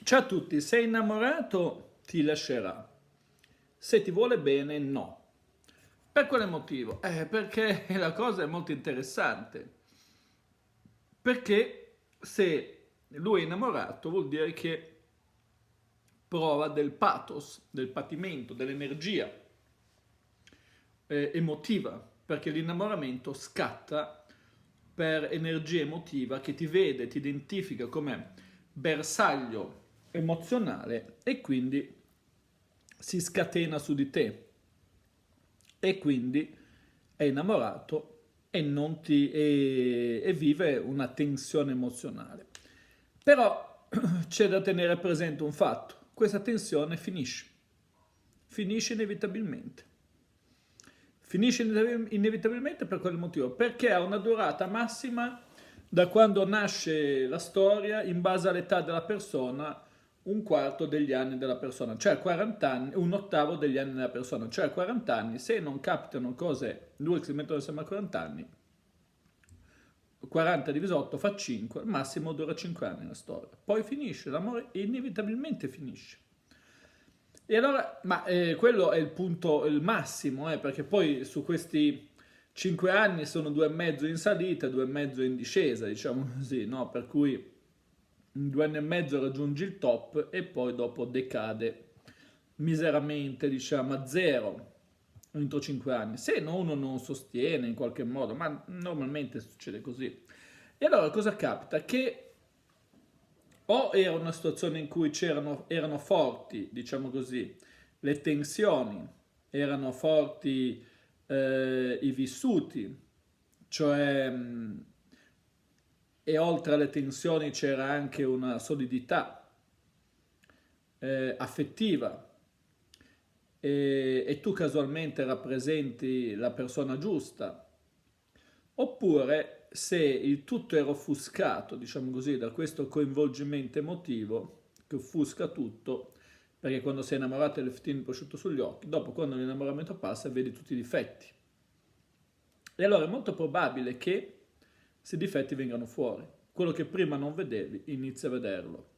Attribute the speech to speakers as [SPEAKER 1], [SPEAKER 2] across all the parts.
[SPEAKER 1] Ciao a tutti, sei innamorato? Ti lascerà. Se ti vuole bene, no. Per quale motivo? Perché la cosa è molto interessante. Perché se lui è innamorato vuol dire che prova del pathos, del patimento, dell'energia emotiva, perché l'innamoramento scatta per energia emotiva che ti vede, ti identifica come bersaglio emozionale e quindi si scatena su di te e quindi è innamorato e, e vive una tensione emozionale. Però c'è da tenere presente un fatto, questa tensione finisce inevitabilmente. Finisce inevitabilmente per quale motivo? Perché ha una durata massima da quando nasce la storia in base all'età della persona, un quarto degli anni della persona, cioè 40 anni, un ottavo degli anni della persona, cioè 40 anni, se non capitano cose, due che si mettono insieme a 40 anni, 40 diviso 8 fa 5, al massimo dura 5 anni la storia. Poi finisce, l'amore inevitabilmente finisce. E allora, ma quello è il punto, il massimo, perché poi su questi 5 anni sono 2 e mezzo in salita, 2 e mezzo in discesa, diciamo così, no? Per cui in 2 anni e mezzo raggiungi il top e poi dopo decade miseramente, diciamo, a zero entro 5 anni. Se no, uno non sostiene in qualche modo, ma normalmente succede così. E allora cosa capita? Che o era una situazione in cui erano forti, diciamo così, le tensioni, erano forti i vissuti, cioè e oltre alle tensioni c'era anche una solidità affettiva e tu casualmente rappresenti la persona giusta, oppure se il tutto era offuscato, diciamo così, da questo coinvolgimento emotivo che offusca tutto, perché quando sei innamorato hai il fettino di prosciutto sugli occhi, dopo quando l'innamoramento passa vedi tutti i difetti. E allora è molto probabile che questi difetti vengano fuori. Quello che prima non vedevi, inizi a vederlo.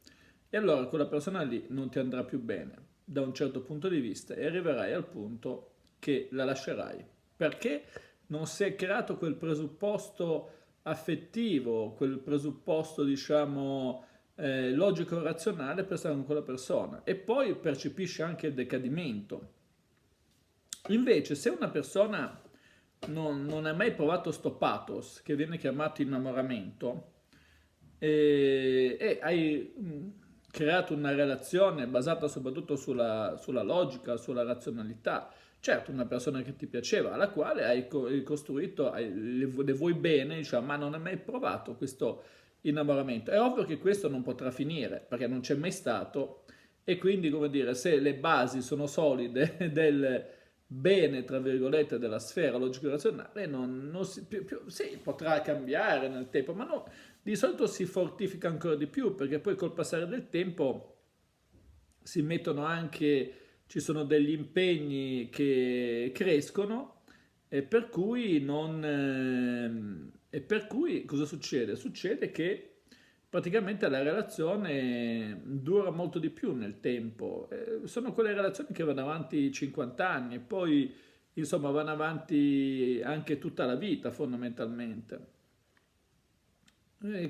[SPEAKER 1] E allora quella persona lì non ti andrà più bene da un certo punto di vista e arriverai al punto che la lascerai. Perché non si è creato quel presupposto affettivo, quel presupposto, diciamo, logico-razionale per stare con quella persona. E poi percepisci anche il decadimento. Invece, se una persona non hai mai provato sto pathos, che viene chiamato innamoramento, e hai creato una relazione basata soprattutto sulla logica, sulla razionalità, certo una persona che ti piaceva, alla quale hai costruito, le vuoi bene, diciamo, ma non hai mai provato questo innamoramento. È ovvio che questo non potrà finire, perché non c'è mai stato, e quindi, come dire, se le basi sono solide del bene, tra virgolette, della sfera logico-razionale, non si, sì, potrà cambiare nel tempo, ma no, di solito si fortifica ancora di più, perché poi col passare del tempo si mettono anche, ci sono degli impegni che crescono e per cui non... e per cui cosa succede? Succede che praticamente la relazione dura molto di più nel tempo. Sono quelle relazioni che vanno avanti 50 anni e poi insomma vanno avanti anche tutta la vita fondamentalmente.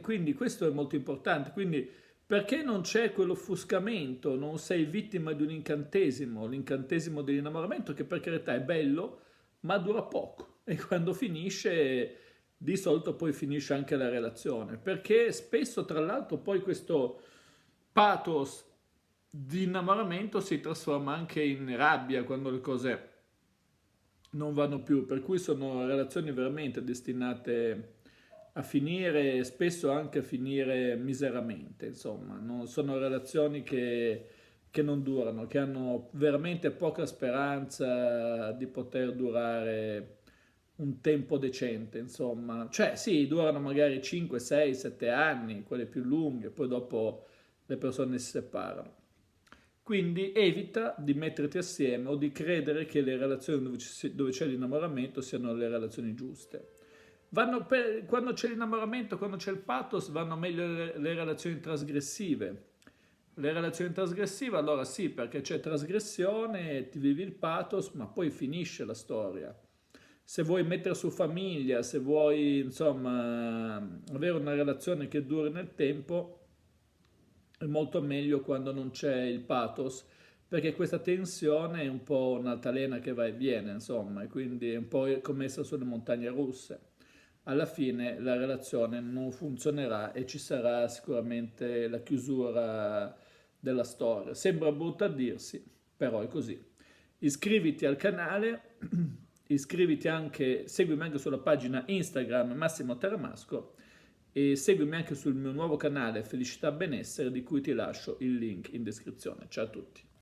[SPEAKER 1] Quindi questo è molto importante. Quindi perché non c'è quell'offuscamento, non sei vittima di un incantesimo, l'incantesimo dell'innamoramento che per carità è bello, ma dura poco e quando finisce, di solito poi finisce anche la relazione, perché spesso tra l'altro poi questo pathos di innamoramento si trasforma anche in rabbia quando le cose non vanno più, per cui sono relazioni veramente destinate a finire, spesso anche a finire miseramente, insomma, non sono relazioni che non durano, che hanno veramente poca speranza di poter durare un tempo decente, insomma. Cioè, sì, durano magari 5, 6, 7 anni, quelle più lunghe, poi dopo le persone si separano. Quindi evita di metterti assieme o di credere che le relazioni dove c'è l'innamoramento siano le relazioni giuste. Quando c'è l'innamoramento, quando c'è il pathos, vanno meglio le relazioni trasgressive, Le relazioni trasgressive, allora sì, perché c'è trasgressione, ti vivi il pathos, ma poi finisce la storia. Se vuoi mettere su famiglia, se vuoi, insomma, avere una relazione che duri nel tempo, è molto meglio quando non c'è il pathos, perché questa tensione è un po' un'altalena che va e viene, insomma, e quindi è un po' come essere sulle montagne russe. Alla fine la relazione non funzionerà e ci sarà sicuramente la chiusura della storia. Sembra brutto a dirsi, però è così. Iscriviti al canale, iscriviti anche, seguimi anche sulla pagina Instagram Massimo Teramasco e seguimi anche sul mio nuovo canale Felicità Benessere di cui ti lascio il link in descrizione. Ciao a tutti.